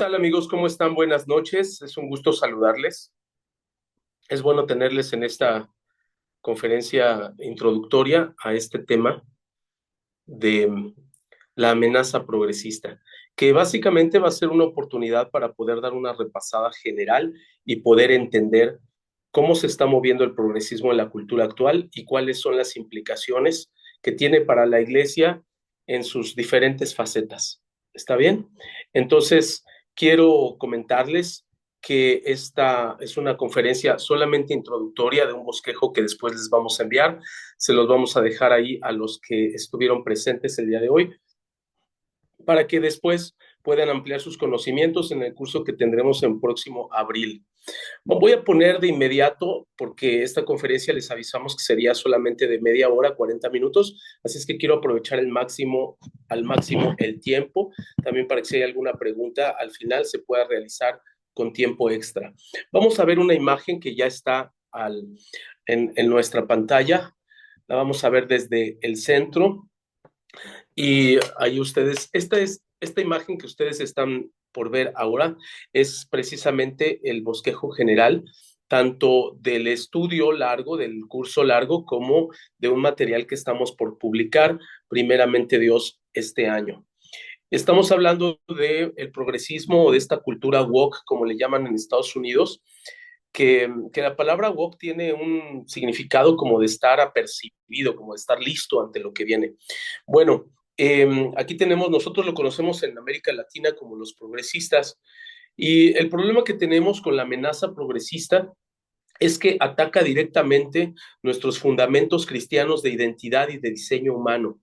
tal, amigos? ¿Cómo están? Buenas noches. Es un gusto saludarles. Es bueno tenerles en esta conferencia introductoria a este tema de la amenaza progresista, que básicamente va a ser una oportunidad para poder dar una repasada general y poder entender cómo se está moviendo el progresismo en la cultura actual y cuáles son las implicaciones que tiene para la iglesia en sus diferentes facetas. ¿Está bien? Entonces, quiero comentarles que esta es una conferencia solamente introductoria de un bosquejo que después les vamos a enviar. Se los vamos a dejar ahí a los que estuvieron presentes el día de hoy para que después puedan ampliar sus conocimientos en el curso que tendremos en próximo abril. Voy a poner de inmediato, porque esta conferencia les avisamos que sería solamente de media hora, 40 minutos, así es que quiero aprovechar al máximo el tiempo, también para que si hay alguna pregunta al final se pueda realizar con tiempo extra. Vamos a ver una imagen que ya está en nuestra pantalla, la vamos a ver desde el centro. Y ahí ustedes, esta imagen que ustedes están por ver ahora es precisamente el bosquejo general, tanto del estudio largo, del curso largo, como de un material que estamos por publicar, primeramente Dios, este año. Estamos hablando del progresismo o de esta cultura woke, como le llaman en Estados Unidos, que la palabra woke tiene un significado como de estar apercibido, como de estar listo ante lo que viene. Bueno, aquí tenemos, nosotros lo conocemos en América Latina como los progresistas, y el problema que tenemos con la amenaza progresista es que ataca directamente nuestros fundamentos cristianos de identidad y de diseño humano.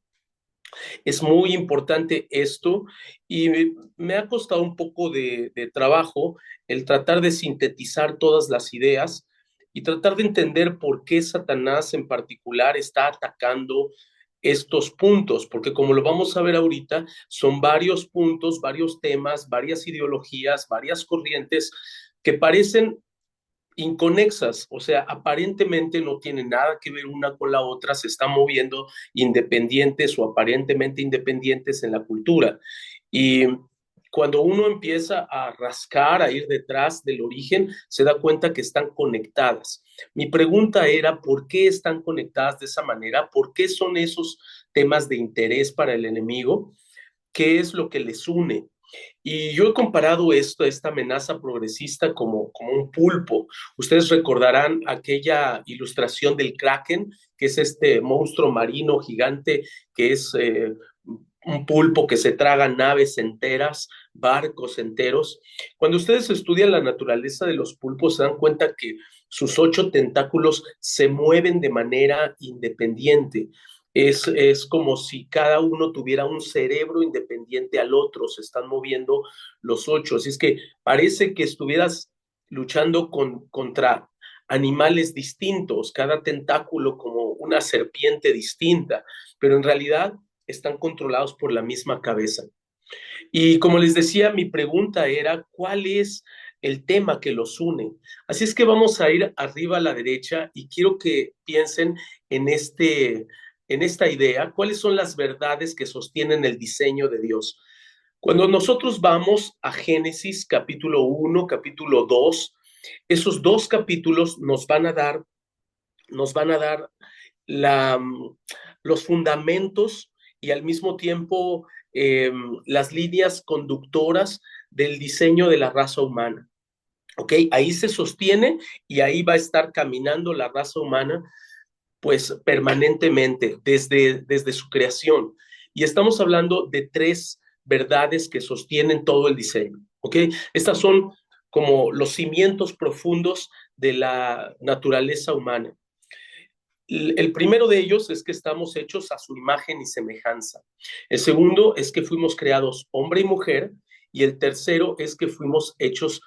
Es muy importante esto y me ha costado un poco de trabajo el tratar de sintetizar todas las ideas y tratar de entender por qué Satanás en particular está atacando estos puntos, porque como lo vamos a ver ahorita, son varios puntos, varios temas, varias ideologías, varias corrientes que parecen inconexas, o sea, aparentemente no tienen nada que ver una con la otra, se están moviendo independientes o aparentemente independientes en la cultura. Y cuando uno empieza a rascar, a ir detrás del origen, se da cuenta que están conectadas. Mi pregunta era, ¿por qué están conectadas de esa manera? ¿Por qué son esos temas de interés para el enemigo? ¿Qué es lo que les une? Y yo he comparado esta amenaza progresista como un pulpo. Ustedes recordarán aquella ilustración del Kraken, que es este monstruo marino gigante, que es un pulpo que se traga naves enteras, barcos enteros. Cuando ustedes estudian la naturaleza de los pulpos, se dan cuenta que sus 8 tentáculos se mueven de manera independiente. Es como si cada uno tuviera un cerebro independiente al otro, se están moviendo los 8. Así es que parece que estuvieras luchando contra animales distintos, cada tentáculo como una serpiente distinta, pero en realidad están controlados por la misma cabeza. Y como les decía, mi pregunta era, ¿cuál es el tema que los une? Así es que vamos a ir arriba a la derecha y quiero que piensen en en esta idea, cuáles son las verdades que sostienen el diseño de Dios. Cuando nosotros vamos a Génesis capítulo 1, capítulo 2, esos dos capítulos nos van a dar la, los fundamentos y al mismo tiempo las líneas conductoras del diseño de la raza humana. ¿Ok? Ahí se sostiene y ahí va a estar caminando la raza humana pues permanentemente desde su creación. Y estamos hablando de tres verdades que sostienen todo el diseño. ¿Ok? Estas son como los cimientos profundos de la naturaleza humana. El primero de ellos es que estamos hechos a su imagen y semejanza. El segundo es que fuimos creados hombre y mujer. Y el tercero es que fuimos hechos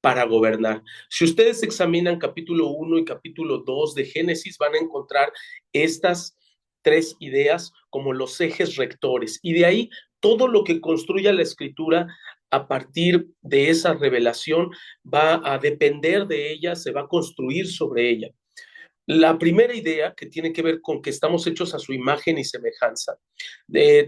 para gobernar. Si ustedes examinan capítulo 1 y capítulo 2 de Génesis, van a encontrar estas tres ideas como los ejes rectores. Y de ahí todo lo que construya la escritura a partir de esa revelación va a depender de ella, se va a construir sobre ella. La primera idea, que tiene que ver con que estamos hechos a su imagen y semejanza,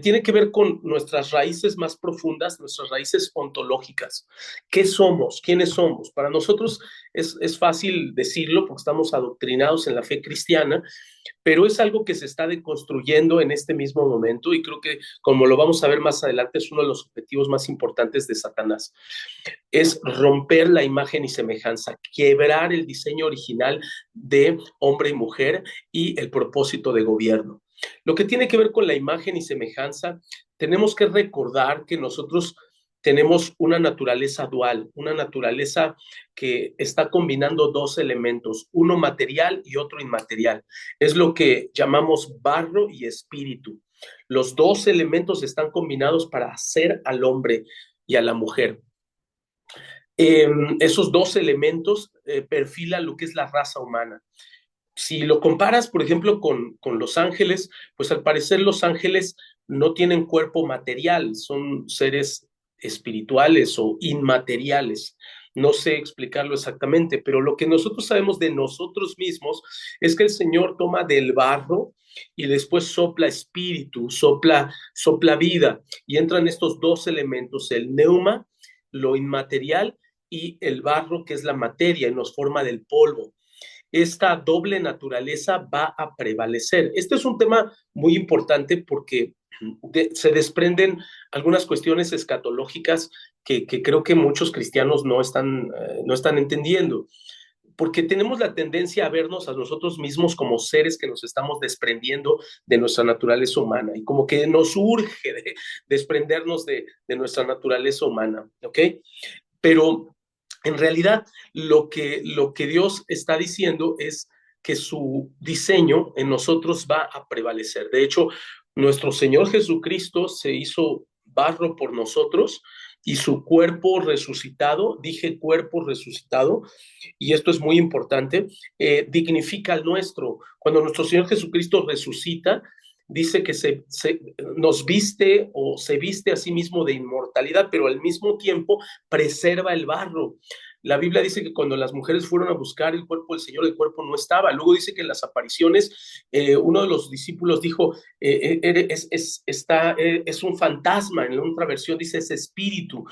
tiene que ver con nuestras raíces más profundas, nuestras raíces ontológicas. ¿Qué somos? ¿Quiénes somos? Para nosotros es fácil decirlo porque estamos adoctrinados en la fe cristiana, pero es algo que se está deconstruyendo en este mismo momento y creo que, como lo vamos a ver más adelante, es uno de los objetivos más importantes de Satanás. Es romper la imagen y semejanza, quebrar el diseño original de hombre y mujer y el propósito de gobierno. Lo que tiene que ver con la imagen y semejanza, tenemos que recordar que nosotros tenemos una naturaleza dual, una naturaleza que está combinando dos elementos, uno material y otro inmaterial. Es lo que llamamos barro y espíritu. Los dos elementos están combinados para hacer al hombre y a la mujer. Esos dos elementos perfilan lo que es la raza humana. Si lo comparas, por ejemplo, con los ángeles, pues al parecer los ángeles no tienen cuerpo material, son seres espirituales o inmateriales. No sé explicarlo exactamente, pero lo que nosotros sabemos de nosotros mismos es que el Señor toma del barro y después sopla espíritu, sopla vida, y entran estos dos elementos, el neuma, lo inmaterial, y el barro, que es la materia, y nos forma del polvo. Esta doble naturaleza va a prevalecer. Este es un tema muy importante porque se desprenden algunas cuestiones escatológicas que creo que muchos cristianos no están entendiendo, porque tenemos la tendencia a vernos a nosotros mismos como seres que nos estamos desprendiendo de nuestra naturaleza humana y como que nos urge desprendernos de nuestra naturaleza humana, ¿ok? Pero en realidad lo que Dios está diciendo es que su diseño en nosotros va a prevalecer. De hecho, nuestro Señor Jesucristo se hizo barro por nosotros y su cuerpo resucitado, dije cuerpo resucitado, y esto es muy importante, dignifica al nuestro. Cuando nuestro Señor Jesucristo resucita, dice que nos viste o se viste a sí mismo de inmortalidad, pero al mismo tiempo preserva el barro. La Biblia dice que cuando las mujeres fueron a buscar el cuerpo del Señor, el cuerpo no estaba. Luego dice que en las apariciones, uno de los discípulos dijo, es un fantasma. En otra versión dice, es espíritu.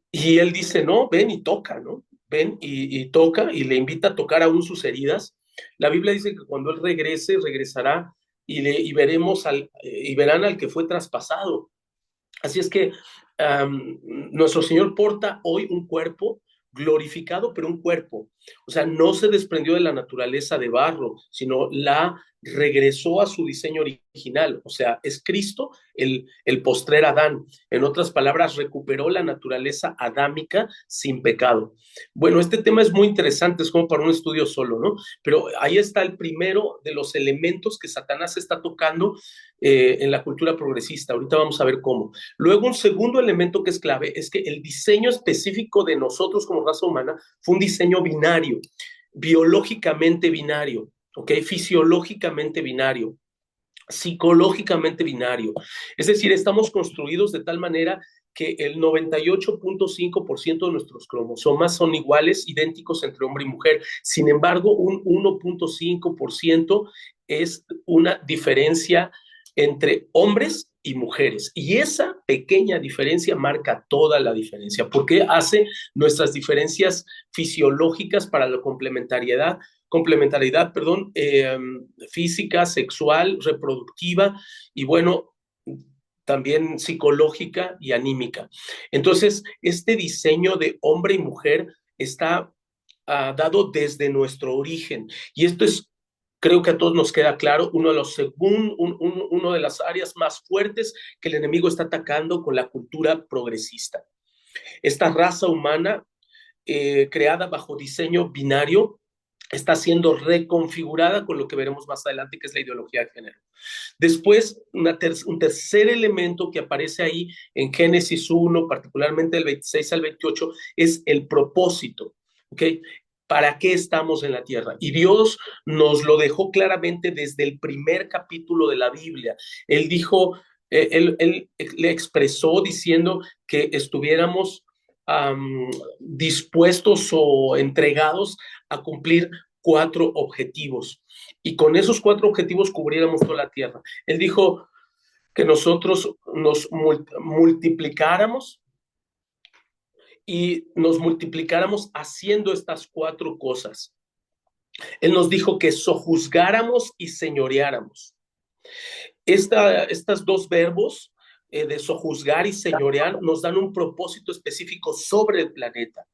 Y él dice, no, ven y toca, ¿no? Ven y toca y le invita a tocar aún sus heridas. La Biblia dice que cuando él regrese, regresará y verán al que fue traspasado. Así es que nuestro Señor porta hoy un cuerpo glorificado, pero un cuerpo. O sea, no se desprendió de la naturaleza de barro, sino la regresó a su diseño original. O sea, es Cristo el postrer Adán. En otras palabras, recuperó la naturaleza adámica sin pecado. Bueno, este tema es muy interesante, es como para un estudio solo, ¿no? Pero ahí está el primero de los elementos que Satanás está tocando en la cultura progresista. Ahorita vamos a ver cómo. Luego, un segundo elemento que es clave es que el diseño específico de nosotros como raza humana fue un diseño binario, biológicamente binario, ¿ok? Fisiológicamente binario, psicológicamente binario. Es decir, estamos construidos de tal manera que el 98.5% de nuestros cromosomas son iguales, idénticos entre hombre y mujer. Sin embargo, un 1.5% es una diferencia entre hombres y mujeres. Y esa pequeña diferencia marca toda la diferencia, porque hace nuestras diferencias fisiológicas para la complementariedad, perdón, física, sexual, reproductiva y bueno, también psicológica y anímica. Entonces, este diseño de hombre y mujer está dado desde nuestro origen y esto es, creo que a todos nos queda claro, uno de las áreas más fuertes que el enemigo está atacando con la cultura progresista. Esta raza humana creada bajo diseño binario está siendo reconfigurada con lo que veremos más adelante, que es la ideología de género. Después, un tercer elemento que aparece ahí en Génesis 1, particularmente del 26 al 28, es el propósito, ¿ok? ¿Para qué estamos en la tierra? Y Dios nos lo dejó claramente desde el primer capítulo de la Biblia. Él dijo, él le expresó diciendo que estuviéramos dispuestos o entregados a cumplir 4 objetivos y con esos 4 objetivos cubriéramos toda la tierra. Él dijo que nosotros nos multiplicáramos y nos multiplicáramos haciendo estas 4 cosas. Él nos dijo que sojuzgáramos y señoreáramos. Estas 2 verbos de sojuzgar y señorear nos dan un propósito específico sobre el planeta.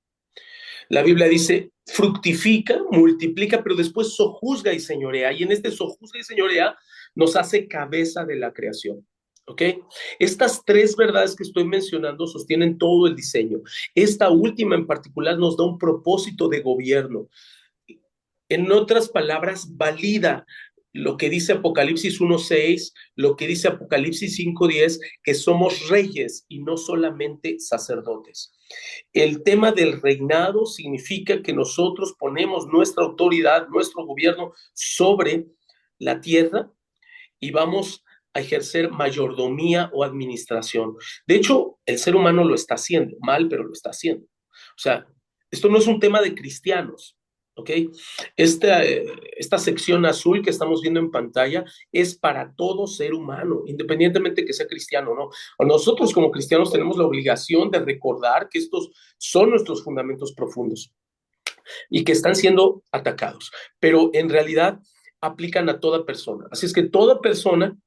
La Biblia dice, fructifica, multiplica, pero después sojuzga y señorea. Y en este sojuzga y señorea nos hace cabeza de la creación. ¿Ok? Estas 3 verdades que estoy mencionando sostienen todo el diseño. Esta última en particular nos da un propósito de gobierno. En otras palabras, valida lo que dice Apocalipsis 1:6, lo que dice Apocalipsis 5:10, que somos reyes y no solamente sacerdotes. El tema del reinado significa que nosotros ponemos nuestra autoridad, nuestro gobierno sobre la tierra y vamos a ejercer mayordomía o administración. De hecho, el ser humano lo está haciendo, mal, pero lo está haciendo. O sea, esto no es un tema de cristianos. ¿Ok? Esta sección azul que estamos viendo en pantalla es para todo ser humano, independientemente que sea cristiano o no. Nosotros como cristianos tenemos la obligación de recordar que estos son nuestros fundamentos profundos y que están siendo atacados, pero en realidad aplican a toda persona. Así es que toda persona,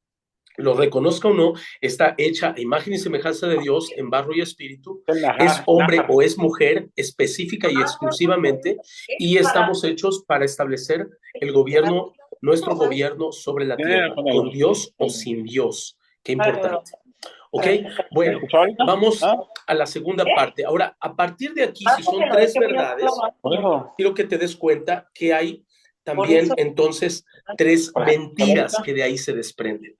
lo reconozca o no, está hecha a imagen y semejanza de Dios en barro y espíritu, es hombre o es mujer específica y exclusivamente, y estamos hechos para establecer el gobierno, nuestro gobierno sobre la tierra, con Dios o sin Dios. Qué importante. ¿Ok? Bueno, vamos a la segunda parte. Ahora, a partir de aquí, si son 3 verdades, quiero que te des cuenta que hay también entonces 3 mentiras que de ahí se desprenden.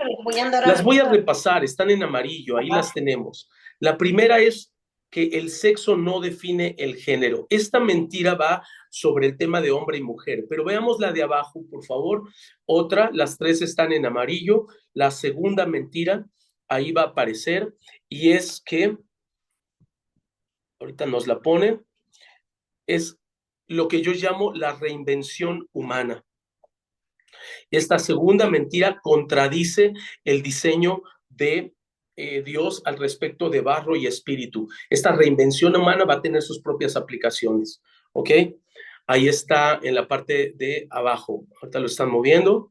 Las voy a repasar, están en amarillo, ahí las tenemos. La primera es que el sexo no define el género. Esta mentira va sobre el tema de hombre y mujer, pero veamos la de abajo, por favor. Otra, las 3 están en amarillo. La segunda mentira, ahí va a aparecer, y es que, ahorita nos la ponen, es lo que yo llamo la reinvención humana. Esta segunda mentira contradice el diseño de Dios al respecto de barro y espíritu. Esta reinvención humana va a tener sus propias aplicaciones, ¿ok? Ahí está en la parte de abajo. Ahorita lo están moviendo.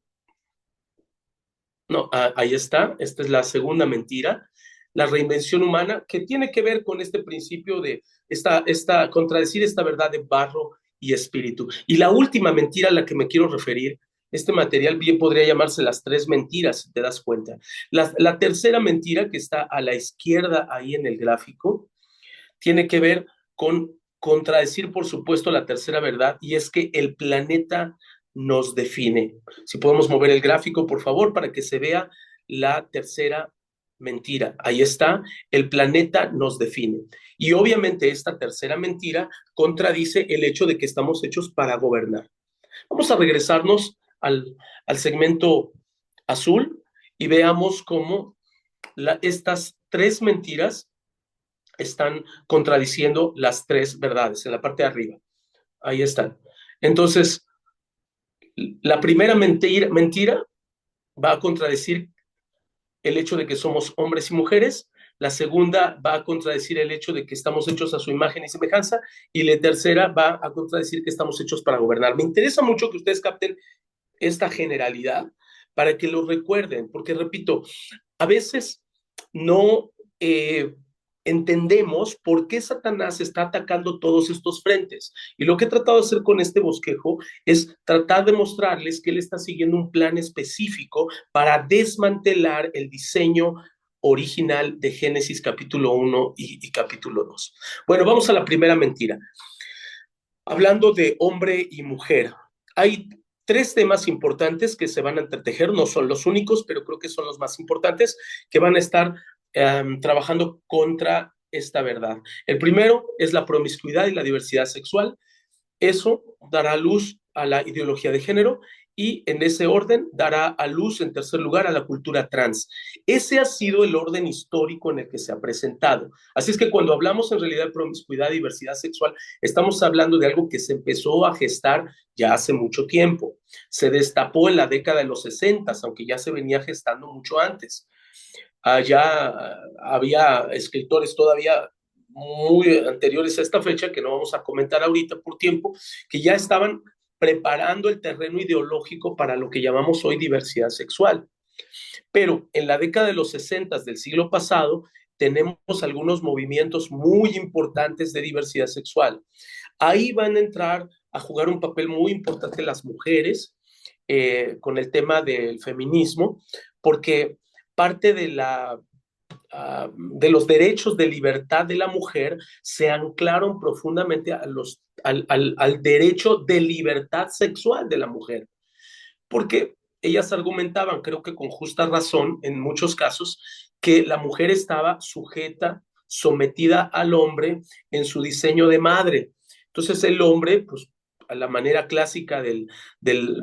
No, ahí está. Esta es la segunda mentira. La reinvención humana, que tiene que ver con este principio de contradecir esta verdad de barro y espíritu. Y la última mentira a la que me quiero referir, este material bien podría llamarse las 3 mentiras, si te das cuenta. La tercera mentira, que está a la izquierda ahí en el gráfico, tiene que ver con contradecir, por supuesto, la tercera verdad, y es que el planeta nos define. Si podemos mover el gráfico, por favor, para que se vea la tercera mentira. Ahí está, el planeta nos define. Y obviamente esta tercera mentira contradice el hecho de que estamos hechos para gobernar. Vamos a regresarnos al segmento azul y veamos cómo estas 3 mentiras están contradiciendo las 3 verdades en la parte de arriba. Ahí están. Entonces, la primera mentira va a contradecir el hecho de que somos hombres y mujeres. La segunda va a contradecir el hecho de que estamos hechos a su imagen y semejanza. Y la tercera va a contradecir que estamos hechos para gobernar. Me interesa mucho que ustedes capten esta generalidad para que lo recuerden, porque repito, a veces no entendemos por qué Satanás está atacando todos estos frentes. Y lo que he tratado de hacer con este bosquejo es tratar de mostrarles que él está siguiendo un plan específico para desmantelar el diseño original de Génesis capítulo 1 y capítulo 2. Bueno, vamos a la primera mentira. Hablando de hombre y mujer, hay 3 temas importantes que se van a entretejer, no son los únicos, pero creo que son los más importantes, que van a estar trabajando contra esta verdad. El primero es la promiscuidad y la diversidad sexual. Eso dará luz a la ideología de género y en ese orden dará a luz en tercer lugar a la cultura trans. Ese ha sido el orden histórico en el que se ha presentado. Así es que cuando hablamos en realidad de promiscuidad y diversidad sexual, estamos hablando de algo que se empezó a gestar ya hace mucho tiempo. Se destapó en la década de los 60, aunque ya se venía gestando mucho antes. Allá había escritores todavía muy anteriores a esta fecha, que no vamos a comentar ahorita por tiempo, que ya estaban preparando el terreno ideológico para lo que llamamos hoy diversidad sexual. Pero en la década de los 60 del siglo pasado tenemos algunos movimientos muy importantes de diversidad sexual. Ahí van a entrar a jugar un papel muy importante las mujeres con el tema del feminismo, porque parte de los derechos de libertad de la mujer se anclaron profundamente al derecho de libertad sexual de la mujer, porque ellas argumentaban, creo que con justa razón en muchos casos, que la mujer estaba sujeta, sometida al hombre en su diseño de madre. Entonces el hombre, pues a la manera clásica del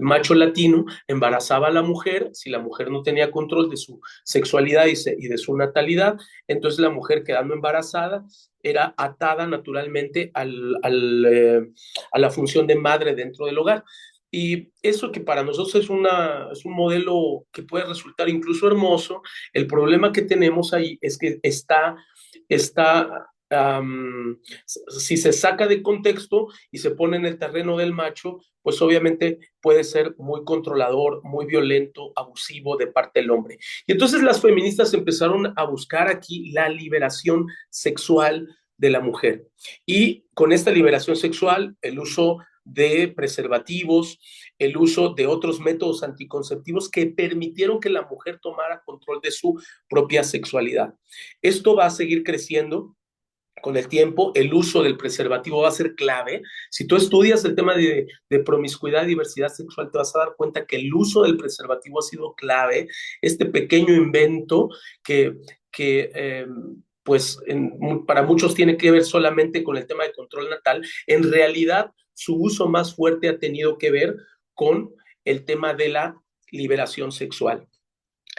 macho latino, embarazaba a la mujer. Si la mujer no tenía control de su sexualidad y de su natalidad, entonces la mujer, quedando embarazada, era atada naturalmente a la función de madre dentro del hogar. Y eso que para nosotros es un modelo que puede resultar incluso hermoso. El problema que tenemos ahí es que si se saca de contexto y se pone en el terreno del macho, pues obviamente puede ser muy controlador, muy violento, abusivo de parte del hombre. Y entonces las feministas empezaron a buscar aquí la liberación sexual de la mujer. Y con esta liberación sexual, el uso de preservativos, el uso de otros métodos anticonceptivos que permitieron que la mujer tomara control de su propia sexualidad. Esto va a seguir creciendo con el tiempo. El uso del preservativo va a ser clave. Si tú estudias el tema de promiscuidad y diversidad sexual, te vas a dar cuenta que el uso del preservativo ha sido clave. Este pequeño invento que pues para muchos tiene que ver solamente con el tema de control natal, en realidad su uso más fuerte ha tenido que ver con el tema de la liberación sexual.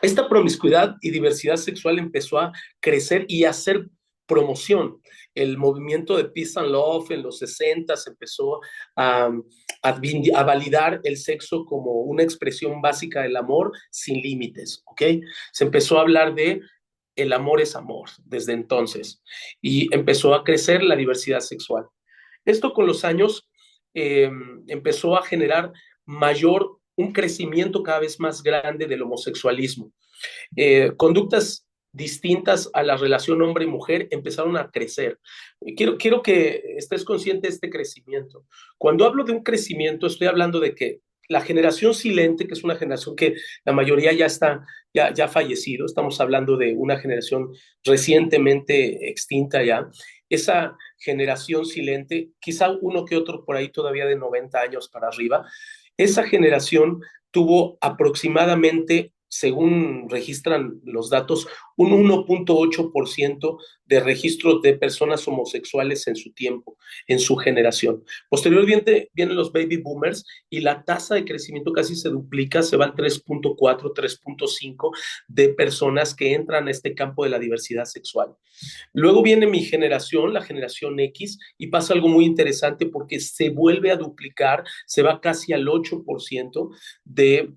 Esta promiscuidad y diversidad sexual empezó a crecer y a hacer promoción. El movimiento de Peace and Love en los 60 empezó a validar el sexo como una expresión básica del amor sin límites, ¿ok? Se empezó a hablar de el amor es amor desde entonces y empezó a crecer la diversidad sexual. Esto con los años empezó a generar un crecimiento cada vez más grande del homosexualismo. Conductas distintas a la relación hombre y mujer empezaron a crecer. Quiero que estés consciente de este crecimiento. Cuando hablo de un crecimiento, estoy hablando de que la generación silente, que es una generación que la mayoría ya ha fallecido, estamos hablando de una generación recientemente extinta ya, esa generación silente, quizá uno que otro por ahí todavía de 90 años para arriba, esa generación tuvo aproximadamente, según registran los datos, un 1.8% de registros de personas homosexuales en su tiempo, en su generación. Posteriormente vienen los baby boomers y la tasa de crecimiento casi se duplica, se va al 3.4, 3.5 de personas que entran a este campo de la diversidad sexual. Luego viene mi generación, la generación X, y pasa algo muy interesante porque se vuelve a duplicar, se va casi al 8% de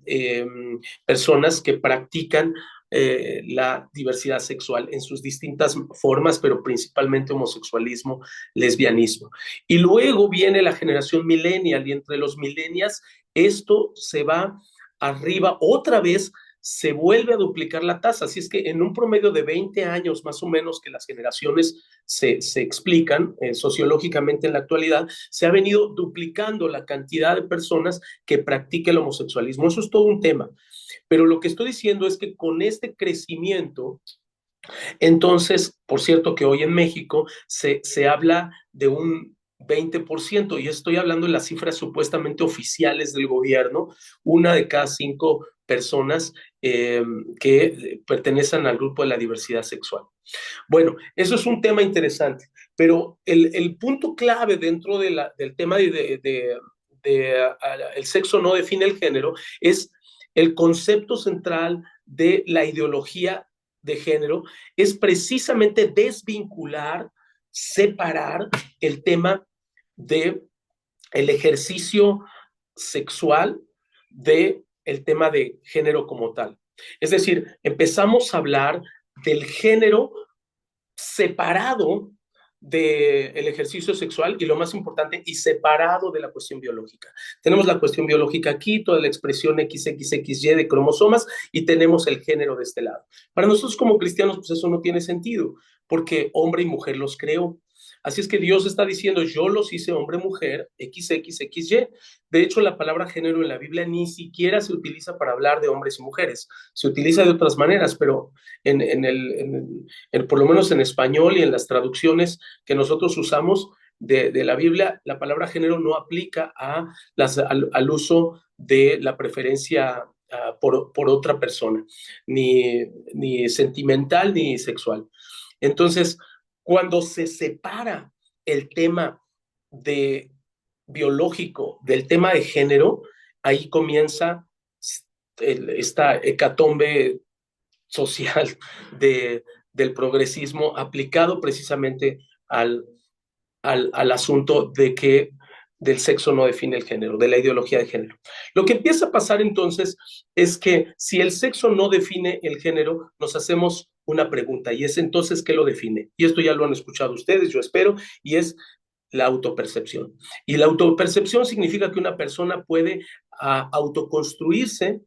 personas que practican la diversidad sexual en sus distintas formas, pero principalmente homosexualismo, lesbianismo. Y luego viene la generación millennial y entre los millennials esto se va arriba otra vez, se vuelve a duplicar la tasa. Así es que en un promedio de 20 años más o menos que las generaciones se explican sociológicamente en la actualidad, se ha venido duplicando la cantidad de personas que practican el homosexualismo. Eso es todo un tema. Pero lo que estoy diciendo es que con este crecimiento, entonces, por cierto que hoy en México se habla de un 20%, y estoy hablando de las cifras supuestamente oficiales del gobierno, una de cada 5 personas que pertenecen al grupo de la diversidad sexual. Bueno, eso es un tema interesante, pero el punto clave dentro del tema el sexo no define el género, es el concepto central de la ideología de género, es precisamente desvincular, separar el tema de el ejercicio sexual de el tema de género como tal. Es decir, empezamos a hablar del género separado del ejercicio sexual y lo más importante, y separado de la cuestión biológica. Tenemos la cuestión biológica aquí, toda la expresión XXXY de cromosomas y tenemos el género de este lado. Para nosotros como cristianos, pues eso no tiene sentido, porque hombre y mujer los creó. Así es que Dios está diciendo, yo los hice hombre-mujer, XXXY. De hecho, la palabra género en la Biblia ni siquiera se utiliza para hablar de hombres y mujeres. Se utiliza de otras maneras, pero por lo menos en español y en las traducciones que nosotros usamos de la Biblia, la palabra género no aplica al uso de la preferencia por otra persona, ni sentimental ni sexual. Entonces, cuando se separa el tema de biológico del tema de género, ahí comienza esta hecatombe social del progresismo aplicado precisamente al asunto de que del sexo no define el género, de la ideología de género. Lo que empieza a pasar entonces es que si el sexo no define el género, nos hacemos una pregunta y es entonces, ¿qué lo define? Y esto ya lo han escuchado ustedes, yo espero, y es la autopercepción. Y la autopercepción significa que una persona puede autoconstruirse,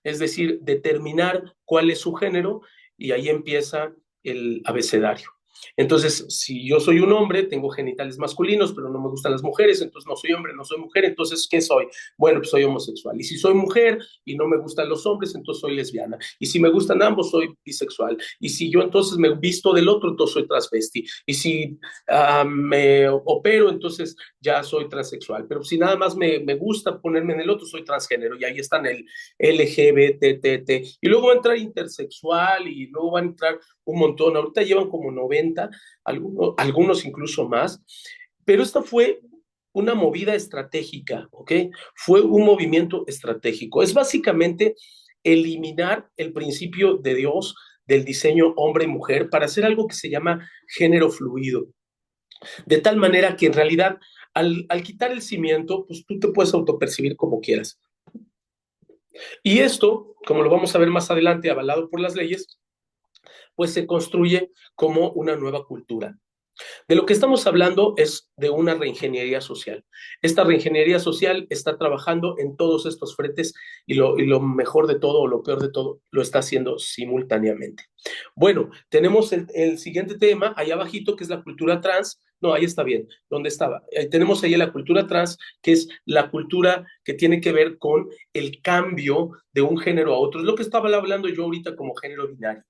es decir, determinar cuál es su género, y ahí empieza el abecedario. Entonces, si yo soy un hombre, tengo genitales masculinos, pero no me gustan las mujeres, entonces no soy hombre, no soy mujer, entonces, ¿qué soy? Bueno, pues soy homosexual. Y si soy mujer y no me gustan los hombres, entonces soy lesbiana. Y si me gustan ambos, soy bisexual. Y si yo entonces me visto del otro, entonces soy transvesti. Y si me opero, entonces ya soy transexual. Pero si nada más me gusta ponerme en el otro, soy transgénero. Y ahí están el LGBTT. Y luego va a entrar intersexual y luego va a entrar un montón. Ahorita llevan como 90, algunos incluso más. Pero esta fue una movida estratégica, ¿ok? Fue un movimiento estratégico. Es básicamente eliminar el principio de Dios del diseño hombre y mujer para hacer algo que se llama género fluido. De tal manera que en realidad al quitar el cimiento, pues tú te puedes autopercibir como quieras. Y esto, como lo vamos a ver más adelante, avalado por las leyes, pues se construye como una nueva cultura. De lo que estamos hablando es de una reingeniería social. Esta reingeniería social está trabajando en todos estos frentes y lo mejor de todo o lo peor de todo lo está haciendo simultáneamente. Bueno, tenemos el siguiente tema, allá abajito, que es la cultura trans. No, ahí está bien, ¿dónde estaba? Tenemos ahí la cultura trans, que es la cultura que tiene que ver con el cambio de un género a otro. Es lo que estaba hablando yo ahorita como género binario.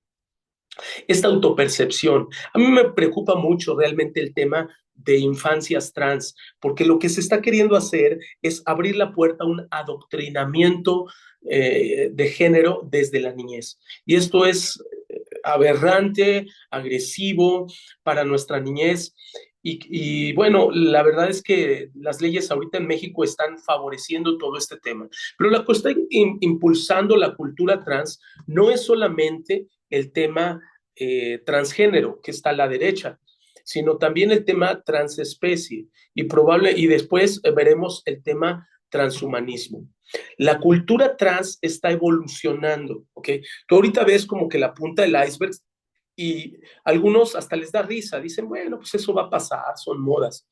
Esta autopercepción. A mí me preocupa mucho realmente el tema de infancias trans, porque lo que se está queriendo hacer es abrir la puerta a un adoctrinamiento de género desde la niñez. Y esto es aberrante, agresivo para nuestra niñez. Y bueno, la verdad es que las leyes ahorita en México están favoreciendo todo este tema. Pero la que está impulsando la cultura trans no es solamente el tema transgénero que está a la derecha, sino también el tema transespecie y después veremos el tema transhumanismo. La cultura trans está evolucionando, ¿ok? Tú ahorita ves como que la punta del iceberg y algunos hasta les da risa, dicen, bueno, pues eso va a pasar, son modas.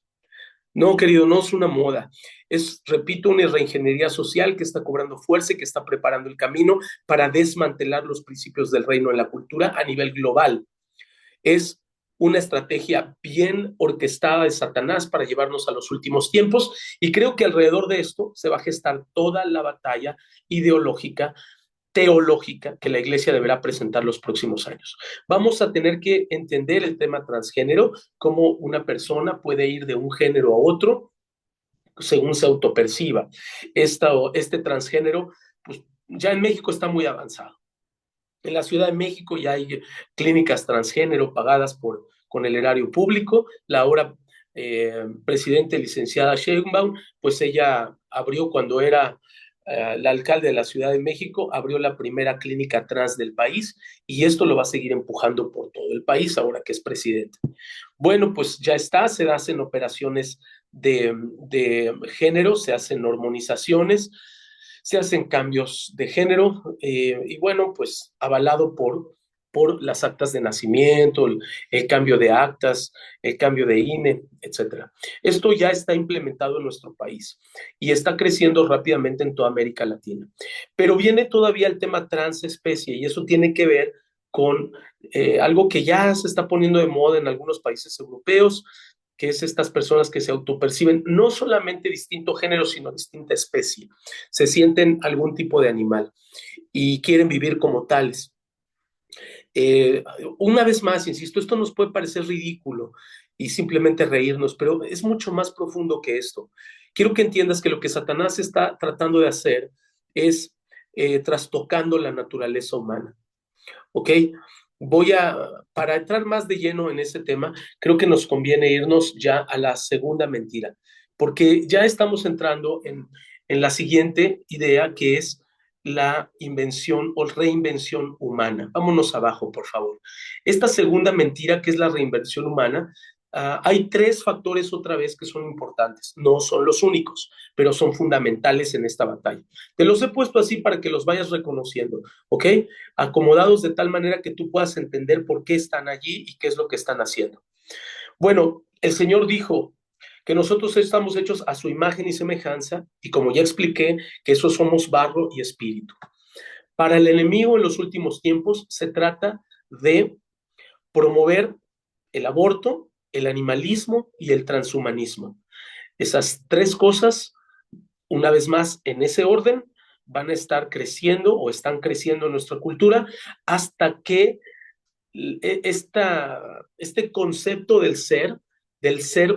No, querido, no es una moda. Es, repito, una reingeniería social que está cobrando fuerza y que está preparando el camino para desmantelar los principios del reino en la cultura a nivel global. Es una estrategia bien orquestada de Satanás para llevarnos a los últimos tiempos y creo que alrededor de esto se va a gestar toda la batalla ideológica teológica que la iglesia deberá presentar los próximos años. Vamos a tener que entender el tema transgénero, cómo una persona puede ir de un género a otro según se autoperciba. Este transgénero, pues ya en México está muy avanzado. En la Ciudad de México ya hay clínicas transgénero pagadas con el erario público. presidente, licenciada Sheinbaum, pues ella abrió cuando era la alcalde de la Ciudad de México, abrió la primera clínica trans del país y esto lo va a seguir empujando por todo el país ahora que es presidente. Bueno, pues ya está, se hacen operaciones de género, se hacen hormonizaciones, se hacen cambios de género y bueno, pues avalado por las actas de nacimiento, el cambio de actas, el cambio de INE, etcétera. Esto ya está implementado en nuestro país y está creciendo rápidamente en toda América Latina. Pero viene todavía el tema transespecie y eso tiene que ver con algo que ya se está poniendo de moda en algunos países europeos, que es estas personas que se autoperciben no solamente distinto género, sino distinta especie. Se sienten algún tipo de animal y quieren vivir como tales. Una vez más, insisto, esto nos puede parecer ridículo y simplemente reírnos, pero es mucho más profundo que esto. Quiero que entiendas que lo que Satanás está tratando de hacer es trastocando la naturaleza humana. ¿Ok? Para entrar más de lleno en ese tema, creo que nos conviene irnos ya a la segunda mentira, porque ya estamos entrando en la siguiente idea que es la invención o reinvención humana. Vámonos abajo, por favor. Esta segunda mentira, que es la reinvención humana, hay tres factores otra vez que son importantes. No son los únicos, pero son fundamentales en esta batalla. Te los he puesto así para que los vayas reconociendo, ¿ok? Acomodados de tal manera que tú puedas entender por qué están allí y qué es lo que están haciendo. Bueno, el Señor dijo que nosotros estamos hechos a su imagen y semejanza, y como ya expliqué, que eso somos barro y espíritu. Para el enemigo en los últimos tiempos se trata de promover el aborto, el animalismo y el transhumanismo. Esas tres cosas, una vez más, en ese orden, van a estar creciendo o están creciendo en nuestra cultura hasta que este concepto del ser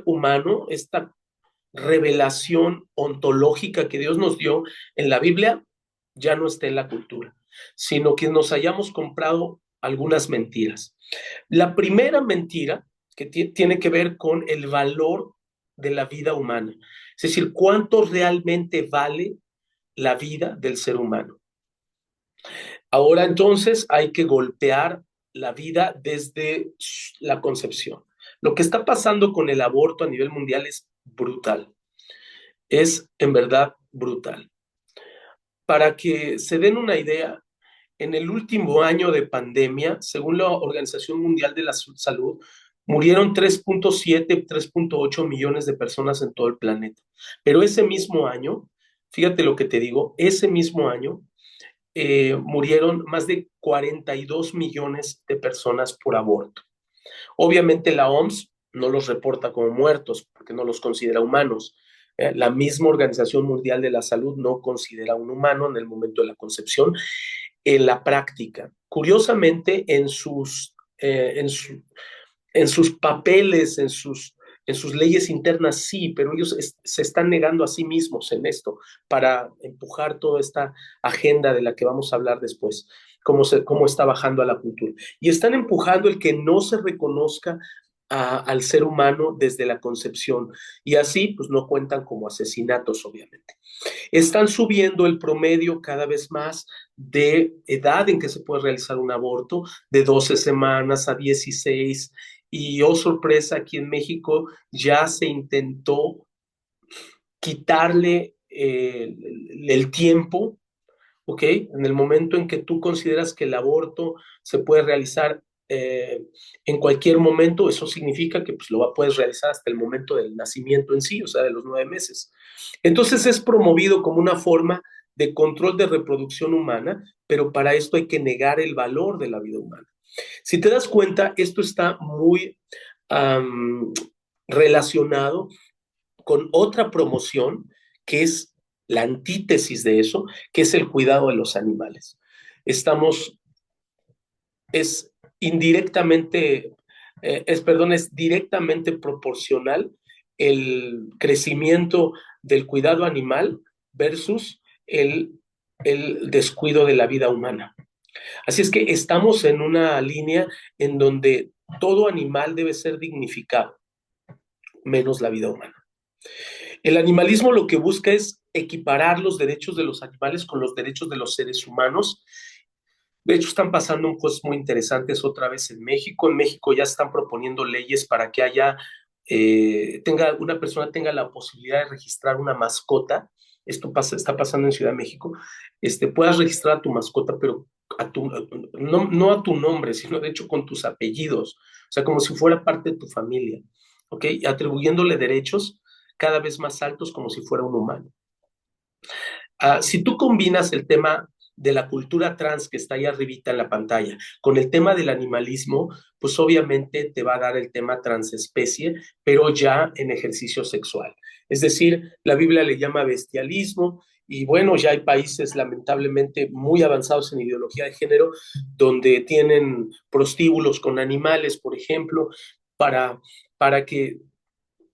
humano, esta revelación ontológica que Dios nos dio en la Biblia, ya no esté en la cultura, sino que nos hayamos comprado algunas mentiras. La primera mentira que tiene que ver con el valor de la vida humana, es decir, cuánto realmente vale la vida del ser humano. Ahora entonces hay que golpear la vida desde la concepción. Lo que está pasando con el aborto a nivel mundial es brutal. Es en verdad brutal. Para que se den una idea, en el último año de pandemia, según la Organización Mundial de la Salud, murieron 3.7, 3.8 millones de personas en todo el planeta. Pero ese mismo año, fíjate lo que te digo, ese mismo año murieron más de 42 millones de personas por aborto. Obviamente la OMS no los reporta como muertos porque no los considera humanos. La misma Organización Mundial de la Salud no considera un humano en el momento de la concepción. En la práctica, curiosamente, en sus papeles, en sus leyes internas, sí, pero ellos se están negando a sí mismos en esto para empujar toda esta agenda de la que vamos a hablar después, cómo está bajando a la cultura. Y están empujando el que no se reconozca al ser humano desde la concepción y así pues no cuentan como asesinatos, obviamente. Están subiendo el promedio cada vez más de edad en que se puede realizar un aborto, de 12 semanas a 16. Y oh sorpresa, aquí en México ya se intentó quitarle el tiempo, ¿ok? En el momento en que tú consideras que el aborto se puede realizar en cualquier momento, eso significa que pues, puedes realizar hasta el momento del nacimiento en sí, o sea, de los 9 meses. Entonces es promovido como una forma de control de reproducción humana, pero para esto hay que negar el valor de la vida humana. Si te das cuenta, esto está muy relacionado con otra promoción que es la antítesis de eso, que es el cuidado de los animales. Es indirectamente, es directamente proporcional el crecimiento del cuidado animal versus el descuido de la vida humana. Así es que estamos en una línea en donde todo animal debe ser dignificado. menos la vida humana. El animalismo lo que busca es equiparar los derechos de los animales con los derechos de los seres humanos. De hecho, están pasando cosas muy interesantes otra vez en México. En México ya están proponiendo leyes para que una persona tenga la posibilidad de registrar una mascota. Esto está pasando en Ciudad de México. Puedas registrar a tu mascota, pero no a tu nombre, sino de hecho con tus apellidos. O sea, como si fuera parte de tu familia. ¿Ok? Atribuyéndole derechos cada vez más altos como si fuera un humano. Si tú combinas el tema de la cultura trans que está ahí arribita en la pantalla con el tema del animalismo, pues obviamente te va a dar el tema transespecie, pero ya en ejercicio sexual. Es decir, la Biblia le llama bestialismo y bueno, ya hay países lamentablemente muy avanzados en ideología de género donde tienen prostíbulos con animales, por ejemplo, para que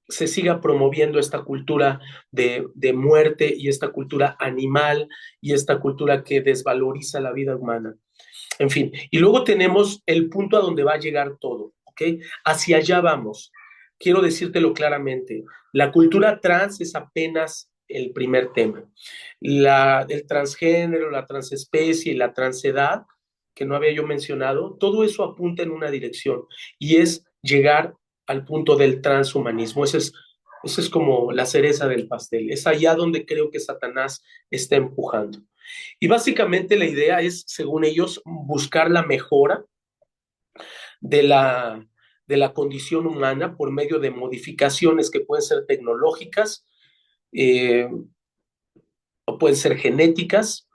se siga promoviendo esta cultura de muerte y esta cultura animal y esta cultura que desvaloriza la vida humana. En fin, y luego tenemos el punto a donde va a llegar todo, ¿ok? Hacia allá vamos. Quiero decírtelo claramente, la cultura trans es apenas el primer tema. El transgénero, la transespecie, la transedad, que no había yo mencionado, todo eso apunta en una dirección y es llegar al punto del transhumanismo. Esa es como la cereza del pastel. Es allá donde creo que Satanás está empujando. Y básicamente la idea es, según ellos, buscar la mejora de la condición humana por medio de modificaciones que pueden ser tecnológicas o pueden ser genéticas.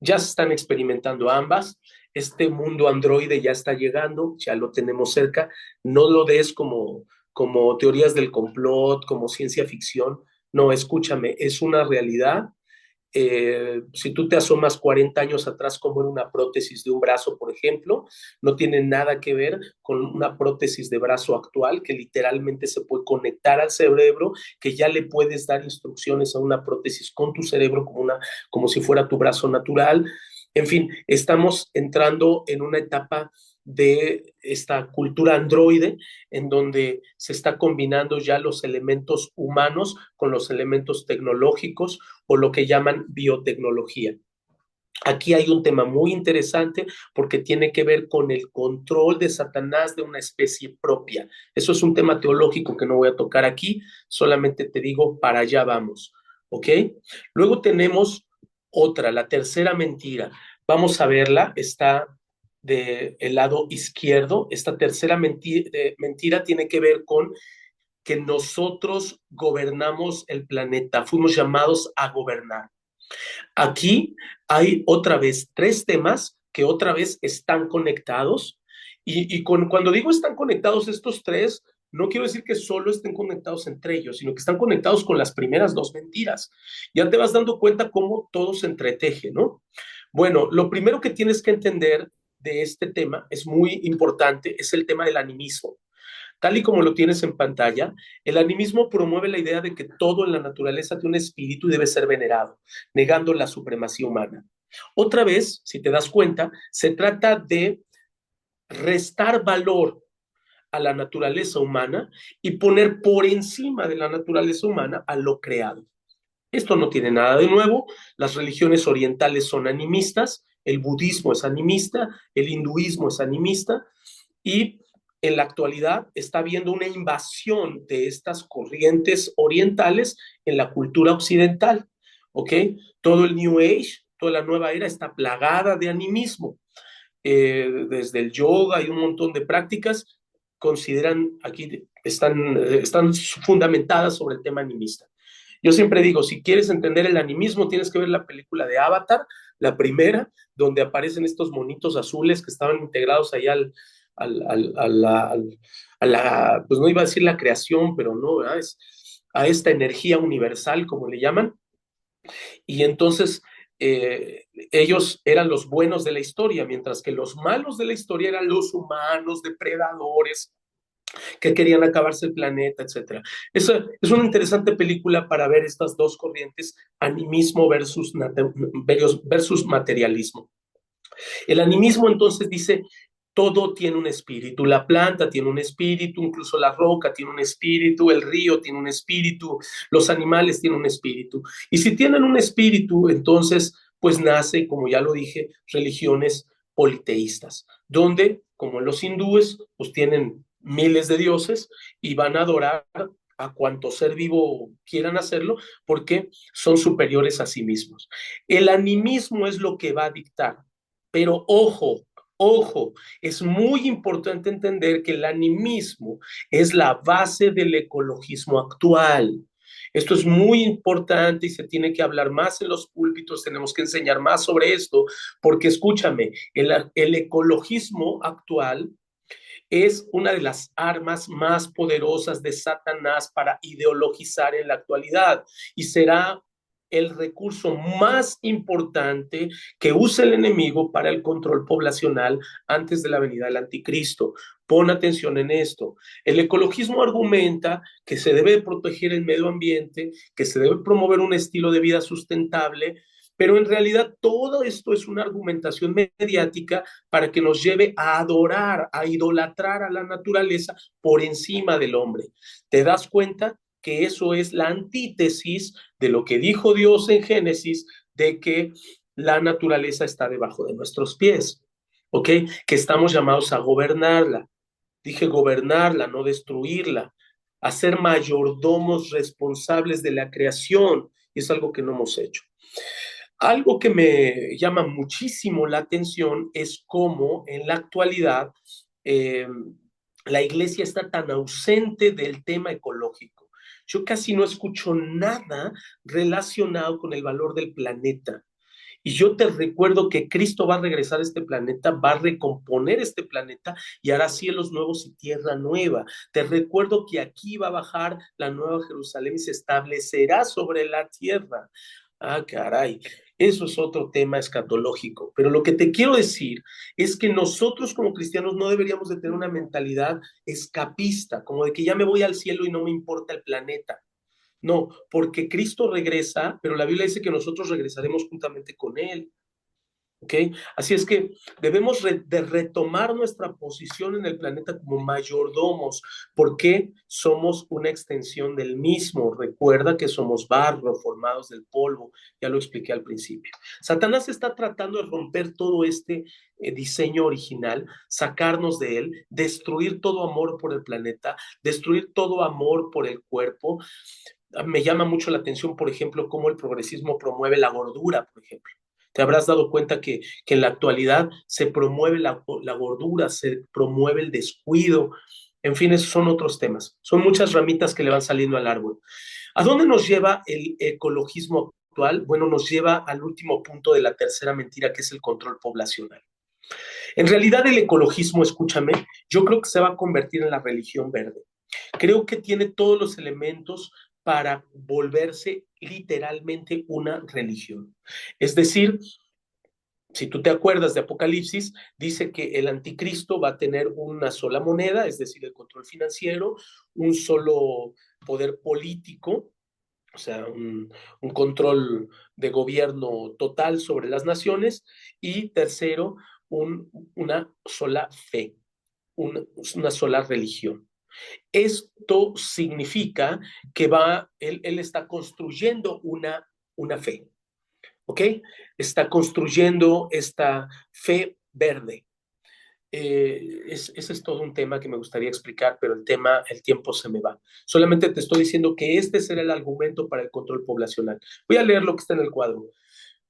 Ya se están experimentando ambas. Este mundo androide ya está llegando, ya lo tenemos cerca. No lo des como teorías del complot, como ciencia ficción. No, escúchame, es una realidad. Si tú te asomas 40 años atrás como era una prótesis de un brazo, por ejemplo, no tiene nada que ver con una prótesis de brazo actual que literalmente se puede conectar al cerebro, que ya le puedes dar instrucciones a una prótesis con tu cerebro como si fuera tu brazo natural. En fin, estamos entrando en una etapa de esta cultura androide en donde se está combinando ya los elementos humanos con los elementos tecnológicos o lo que llaman biotecnología. Aquí hay un tema muy interesante porque tiene que ver con el control de Satanás de una especie propia. Eso es un tema teológico que no voy a tocar aquí, solamente te digo, para allá vamos, ¿ok? Luego tenemos otra, la tercera mentira. Vamos a verla, está del lado izquierdo. Esta tercera mentira tiene que ver con que nosotros gobernamos el planeta, fuimos llamados a gobernar. Aquí hay otra vez tres temas que otra vez están conectados cuando digo están conectados estos tres, no quiero decir que solo estén conectados entre ellos, sino que están conectados con las primeras dos mentiras. Ya te vas dando cuenta cómo todo se entreteje, ¿no? Bueno, lo primero que tienes que entender de este tema es muy importante, es el tema del animismo. Tal y como lo tienes en pantalla, el animismo promueve la idea de que todo en la naturaleza tiene un espíritu y debe ser venerado, negando la supremacía humana. Otra vez, si te das cuenta, se trata de restar valor a la naturaleza humana y poner por encima de la naturaleza humana a lo creado. Esto no tiene nada de nuevo, las religiones orientales son animistas, el budismo es animista, el hinduismo es animista y en la actualidad está habiendo una invasión de estas corrientes orientales en la cultura occidental, ¿ok? Todo el New Age, toda la nueva era está plagada de animismo. Desde el yoga y un montón de prácticas consideran aquí, están fundamentadas sobre el tema animista. Yo siempre digo, si quieres entender el animismo, tienes que ver la película de Avatar, la primera, donde aparecen estos monitos azules que estaban integrados ahí pues no iba a decir la creación, pero no, ¿verdad? A esta energía universal, como le llaman. Y entonces ellos eran los buenos de la historia, mientras que los malos de la historia eran los humanos, depredadores, que querían acabarse el planeta, etc. Es una interesante película para ver estas dos corrientes, animismo versus materialismo. El animismo entonces dice, Todo tiene un espíritu, la planta tiene un espíritu, incluso la roca tiene un espíritu, el río tiene un espíritu, los animales tienen un espíritu. Y si tienen un espíritu, entonces pues nace, como ya lo dije, religiones politeístas, donde, como los hindúes, pues tienen miles de dioses y van a adorar a cuanto ser vivo quieran hacerlo, porque son superiores a sí mismos. El animismo es lo que va a dictar, pero ojo, ojo, es muy importante entender que el animismo es la base del ecologismo actual. Esto es muy importante y se tiene que hablar más en los púlpitos, tenemos que enseñar más sobre esto, porque escúchame, el ecologismo actual es una de las armas más poderosas de Satanás para ideologizar en la actualidad y será el recurso más importante que usa el enemigo para el control poblacional antes de la venida del anticristo. Pon atención en esto. El ecologismo argumenta que se debe proteger el medio ambiente, que se debe promover un estilo de vida sustentable, pero en realidad todo esto es una argumentación mediática para que nos lleve a adorar, a idolatrar a la naturaleza por encima del hombre. ¿Te das cuenta que eso es la antítesis de lo que dijo Dios en Génesis, de que la naturaleza está debajo de nuestros pies? ¿Ok? Que estamos llamados a gobernarla. Dije gobernarla, no destruirla, a ser mayordomos responsables de la creación, y es algo que no hemos hecho. Algo que me llama muchísimo la atención es cómo en la actualidad eh, la iglesia está tan ausente del tema ecológico. Yo casi no escucho nada relacionado con el valor del planeta. Y yo te recuerdo que Cristo va a regresar a este planeta, va a recomponer este planeta y hará cielos nuevos y tierra nueva. Te recuerdo que aquí va a bajar la nueva Jerusalén y se establecerá sobre la tierra. Ah, caray, eso es otro tema escatológico. Pero lo que te quiero decir es que nosotros como cristianos no deberíamos de tener una mentalidad escapista, como de que ya me voy al cielo y no me importa el planeta. No, porque Cristo regresa, pero la Biblia dice que nosotros regresaremos juntamente con Él. ¿Ok? Así es que debemos de retomar nuestra posición en el planeta como mayordomos, porque somos una extensión del mismo. Recuerda que somos barro, formados del polvo, ya lo expliqué al principio. Satanás está tratando de romper todo este diseño original, sacarnos de él, destruir todo amor por el planeta, destruir todo amor por el cuerpo. Me llama mucho la atención, por ejemplo, cómo el progresismo promueve la gordura, por ejemplo. Te habrás dado cuenta que en la actualidad se promueve la gordura, se promueve el descuido. En fin, esos son otros temas. Son muchas ramitas que le van saliendo al árbol. ¿A dónde nos lleva el ecologismo actual? Bueno, nos lleva al último punto de la tercera mentira, que es el control poblacional. En realidad, el ecologismo, escúchame, yo creo que se va a convertir en la religión verde. Creo que tiene todos los elementos para volverse literalmente una religión. Es decir, si tú te acuerdas de Apocalipsis, dice que el anticristo va a tener una sola moneda, es decir, el control financiero, un solo poder político, o sea, un control de gobierno total sobre las naciones, y tercero, una sola fe, una sola religión. Esto significa que él está construyendo una fe, ¿ok? Está construyendo esta fe verde. Ese es todo un tema que me gustaría explicar, pero el tiempo se me va. Solamente te estoy diciendo que este será el argumento para el control poblacional. Voy a leer lo que está en el cuadro.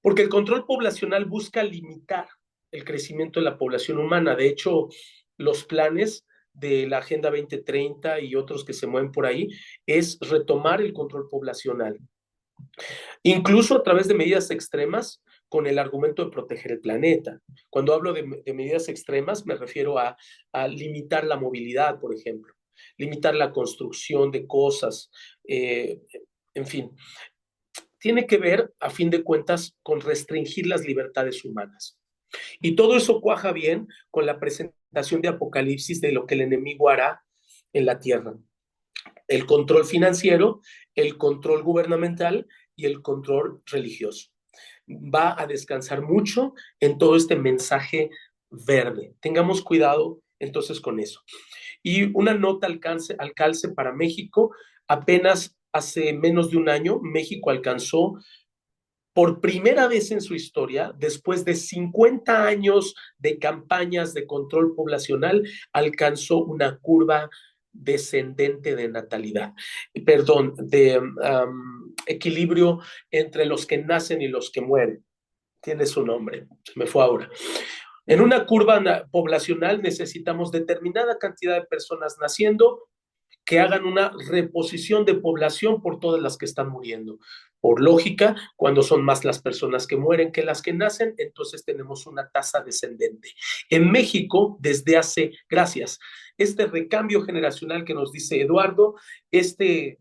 Porque el control poblacional busca limitar el crecimiento de la población humana. De hecho, los planes de la Agenda 2030 y otros que se mueven por ahí es retomar el control poblacional, incluso a través de medidas extremas con el argumento de proteger el planeta. Cuando hablo de medidas extremas me refiero a limitar la movilidad, por ejemplo, limitar la construcción de cosas, en fin, tiene que ver, a fin de cuentas, con restringir las libertades humanas. Y todo eso cuaja bien con la presentación de Apocalipsis de lo que el enemigo hará en la tierra. El control financiero, el control gubernamental y el control religioso. Va a descansar mucho en todo este mensaje verde. Tengamos cuidado entonces con eso. Y una nota al calce para México: apenas hace menos de un año, México alcanzó por primera vez en su historia, después de 50 años de campañas de control poblacional, alcanzó una curva descendente de natalidad, perdón, de equilibrio entre los que nacen y los que mueren. Tiene su nombre, se me fue ahora. En una curva poblacional necesitamos determinada cantidad de personas naciendo que hagan una reposición de población por todas las que están muriendo. Por lógica, cuando son más las personas que mueren que las que nacen, entonces tenemos una tasa descendente. En México, desde hace, gracias, este recambio generacional que nos dice Eduardo, este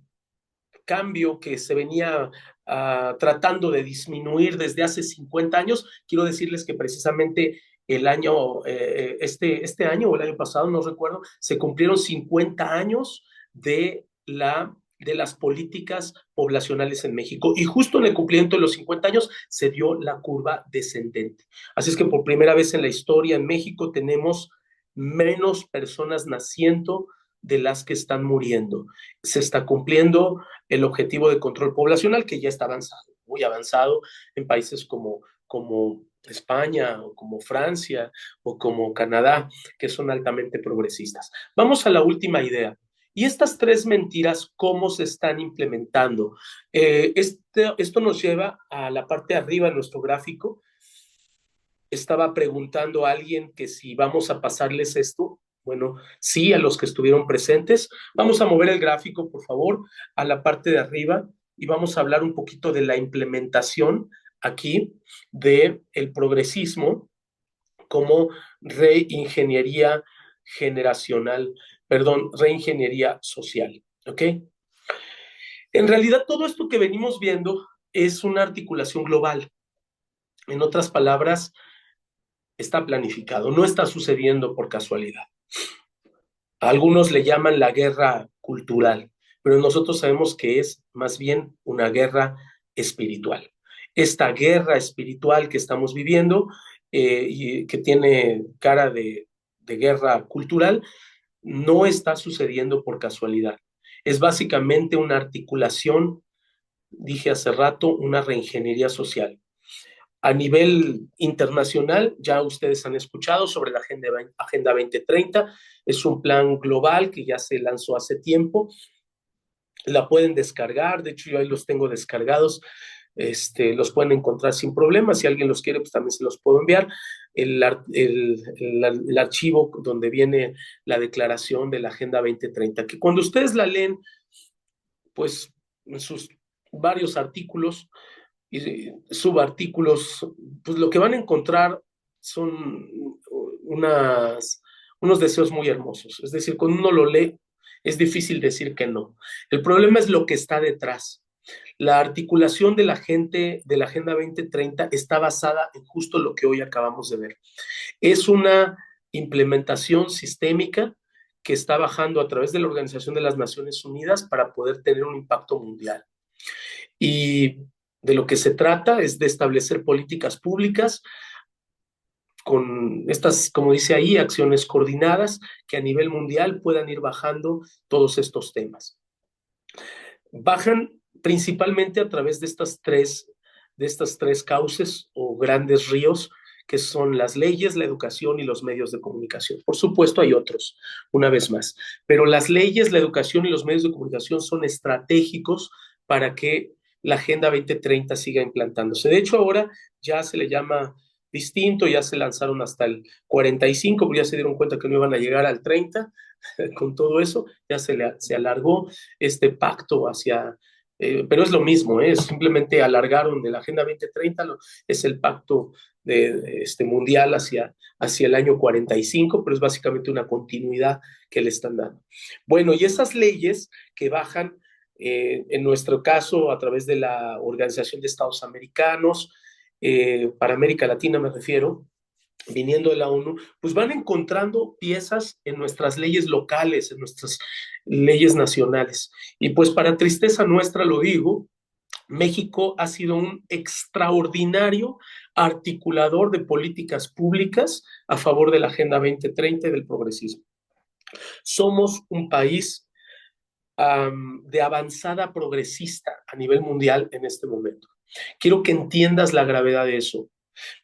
cambio que se venía tratando de disminuir desde hace 50 años, quiero decirles que precisamente el año, este año o el año pasado, no recuerdo, se cumplieron 50 años de las políticas poblacionales en México. Y justo en el cumplimiento de los 50 años se dio la curva descendente. Así es que por primera vez en la historia en México tenemos menos personas naciendo de las que están muriendo. Se está cumpliendo el objetivo de control poblacional, que ya está avanzado, muy avanzado en países como España o como Francia o como Canadá, que son altamente progresistas. Vamos a la última idea. Y estas tres mentiras, ¿cómo se están implementando? Esto nos lleva a la parte de arriba de nuestro gráfico. Estaba preguntando a alguien que si vamos a pasarles esto. Bueno, sí, a los que estuvieron presentes. Vamos a mover el gráfico, por favor, a la parte de arriba y vamos a hablar un poquito de la implementación aquí del progresismo como reingeniería generacional, perdón, reingeniería social, ¿ok? En realidad, todo esto que venimos viendo es una articulación global. En otras palabras, está planificado, no está sucediendo por casualidad. Algunos le llaman la guerra cultural, pero nosotros sabemos que es más bien una guerra espiritual. Esta guerra espiritual que estamos viviendo y que tiene cara de guerra cultural no está sucediendo por casualidad. Es básicamente una articulación, dije hace rato, una reingeniería social. A nivel internacional, ya ustedes han escuchado sobre la Agenda 2030, es un plan global que ya se lanzó hace tiempo, la pueden descargar, de hecho yo ahí los tengo descargados, los pueden encontrar sin problema, si alguien los quiere, pues también se los puedo enviar, el archivo donde viene la declaración de la Agenda 2030, que cuando ustedes la leen, pues en sus varios artículos, y subartículos, pues lo que van a encontrar son unos deseos muy hermosos. Es decir, cuando uno lo lee, es difícil decir que no. El problema es lo que está detrás. La articulación de la gente de la Agenda 2030 está basada en justo lo que hoy acabamos de ver. Es una implementación sistémica que está bajando a través de la Organización de las Naciones Unidas para poder tener un impacto mundial. Y de lo que se trata es de establecer políticas públicas con estas, como dice ahí, acciones coordinadas que a nivel mundial puedan ir bajando todos estos temas. Bajan principalmente a través de estas tres cauces o grandes ríos que son las leyes, la educación y los medios de comunicación. Por supuesto, hay otros, una vez más, pero las leyes, la educación y los medios de comunicación son estratégicos para que la Agenda 2030 siga implantándose. De hecho, ahora ya se le llama distinto, ya se lanzaron hasta el 45, pero ya se dieron cuenta que no iban a llegar al 30, con todo eso, ya se alargó este pacto hacia, pero es lo mismo, simplemente alargaron de la Agenda 2030, es el pacto mundial hacia el año 45, pero es básicamente una continuidad que le están dando. Bueno, y esas leyes que bajan, en nuestro caso, a través de la Organización de Estados Americanos, para América Latina me refiero, viniendo de la ONU, pues van encontrando piezas en nuestras leyes locales, en nuestras leyes nacionales. Y pues para tristeza nuestra lo digo, México ha sido un extraordinario articulador de políticas públicas a favor de la Agenda 2030 y del progresismo. Somos un país de avanzada progresista a nivel mundial en este momento. Quiero que entiendas la gravedad de eso.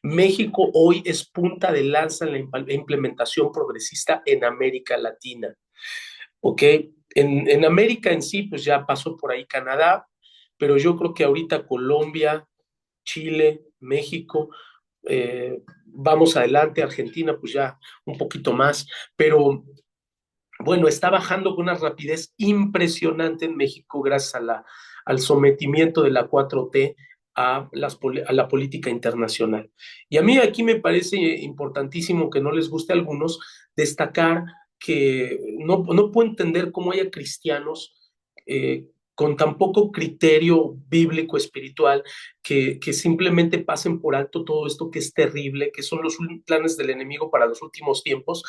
México hoy es punta de lanza en la implementación progresista en América Latina. ¿Ok? En América en sí, pues ya pasó por ahí Canadá, pero yo creo que ahorita Colombia, Chile, México, vamos adelante, Argentina, pues ya un poquito más, pero bueno, está bajando con una rapidez impresionante en México gracias al sometimiento de la 4T a la política internacional. Y a mí aquí me parece importantísimo, que no les guste a algunos, destacar que no puedo entender cómo haya cristianos con tan poco criterio bíblico espiritual que simplemente pasen por alto todo esto que es terrible, que son los planes del enemigo para los últimos tiempos,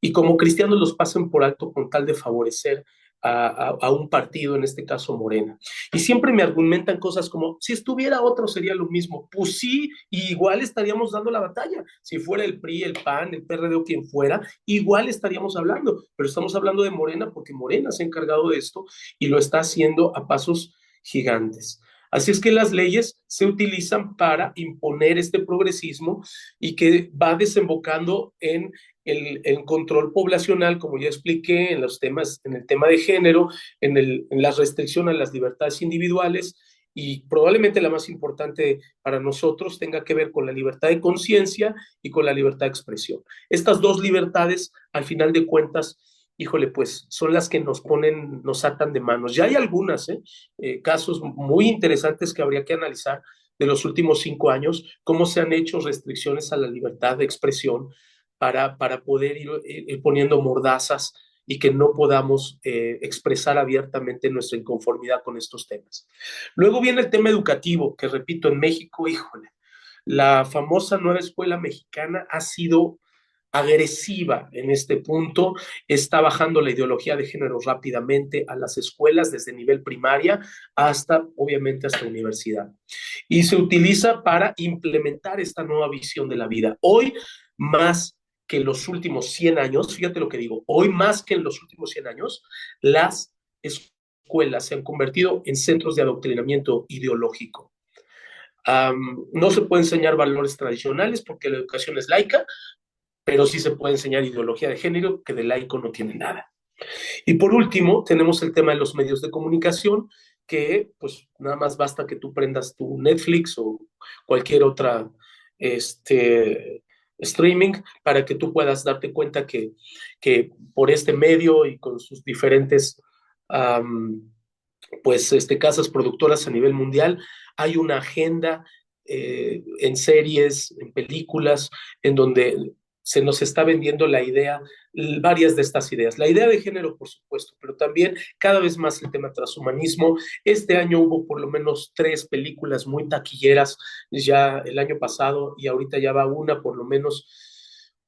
y como cristianos los pasen por alto con tal de favorecer a un partido, en este caso Morena. Y siempre me argumentan cosas como, si estuviera otro sería lo mismo. Pues sí, igual estaríamos dando la batalla. Si fuera el PRI, el PAN, el PRD o quien fuera, igual estaríamos hablando, pero estamos hablando de Morena porque Morena se ha encargado de esto y lo está haciendo a pasos gigantes. Así es que las leyes se utilizan para imponer este progresismo y que va desembocando en el control poblacional, como ya expliqué, en los temas, en el tema de género, en la restricción a las libertades individuales, y probablemente la más importante para nosotros tenga que ver con la libertad de conciencia y con la libertad de expresión. Estas dos libertades, al final de cuentas, híjole, pues son las que nos ponen, nos atan de manos. Ya hay algunas, casos muy interesantes que habría que analizar de los últimos 5 años, cómo se han hecho restricciones a la libertad de expresión para poder ir poniendo mordazas y que no podamos expresar abiertamente nuestra inconformidad con estos temas. Luego viene el tema educativo, que repito, en México, híjole, la famosa nueva escuela mexicana ha sido agresiva en este punto, está bajando la ideología de género rápidamente a las escuelas desde nivel primaria hasta, obviamente, hasta universidad. Y se utiliza para implementar esta nueva visión de la vida. Hoy, más que en los últimos 100 años, fíjate lo que digo, hoy más que en los últimos 100 años, las escuelas se han convertido en centros de adoctrinamiento ideológico. No se puede enseñar valores tradicionales porque la educación es laica, pero sí se puede enseñar ideología de género, que de laico no tiene nada. Y por último, tenemos el tema de los medios de comunicación, que pues nada más basta que tú prendas tu Netflix o cualquier otra streaming para que tú puedas darte cuenta que por este medio y con sus diferentes casas productoras a nivel mundial hay una agenda en series, en películas, en donde se nos está vendiendo la idea, varias de estas ideas. La idea de género, por supuesto, pero también cada vez más el tema transhumanismo. Este año hubo por lo menos 3 películas muy taquilleras, ya el año pasado, y ahorita ya va una, por lo menos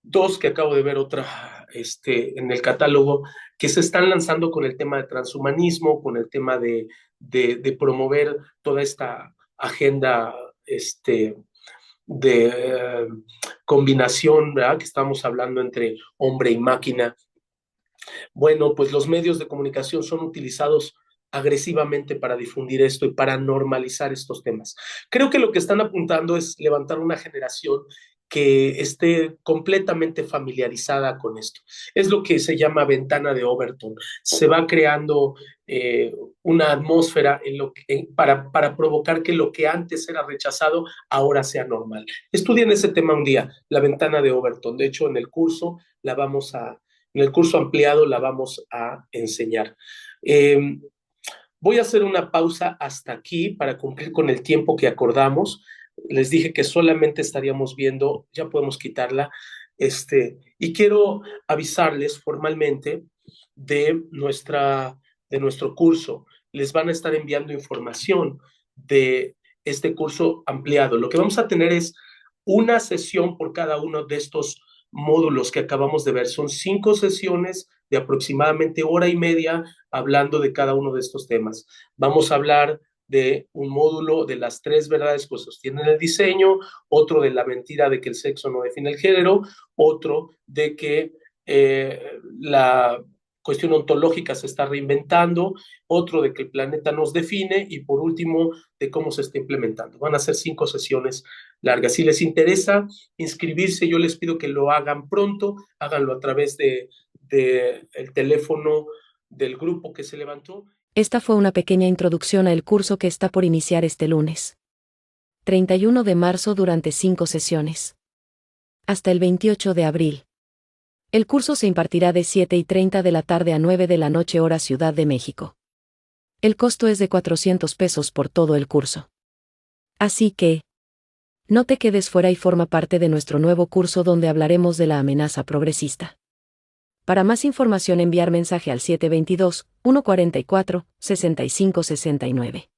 2 que acabo de ver, otra en el catálogo, que se están lanzando con el tema de transhumanismo, con el tema de promover toda esta agenda de combinación, ¿verdad? Que estamos hablando entre hombre y máquina. Bueno, pues los medios de comunicación son utilizados agresivamente para difundir esto y para normalizar estos temas. Creo que lo que están apuntando es levantar una generación que esté completamente familiarizada con esto. Es lo que se llama ventana de Overton. Se va creando una atmósfera para provocar que lo que antes era rechazado ahora sea normal. Estudien ese tema un día, la ventana de Overton. De hecho, en el curso ampliado la vamos a enseñar. Voy a hacer una pausa hasta aquí para cumplir con el tiempo que acordamos. Les dije que solamente estaríamos viendo, ya podemos quitarla, y quiero avisarles formalmente de, de nuestro curso. Les van a estar enviando información de este curso ampliado. Lo que vamos a tener es una sesión por cada uno de estos módulos que acabamos de ver. Son 5 sesiones de aproximadamente hora y media hablando de cada uno de estos temas. Vamos a hablar de un módulo de las 3 verdades que sostienen el diseño, otro de la mentira de que el sexo no define el género, otro de que la cuestión ontológica se está reinventando, otro de que el planeta nos define y por último de cómo se está implementando. Van a ser 5 sesiones largas. Si les interesa inscribirse, yo les pido que lo hagan pronto, háganlo a través de el teléfono del grupo que se levantó. Esta fue una pequeña introducción al curso que está por iniciar este lunes 31 de marzo durante 5 sesiones. Hasta el 28 de abril. El curso se impartirá de 7:30 de la tarde a 9 de la noche hora Ciudad de México. El costo es de 400 pesos por todo el curso. Así que, no te quedes fuera y forma parte de nuestro nuevo curso donde hablaremos de la amenaza progresista. Para más información enviar mensaje al 722-144-6569.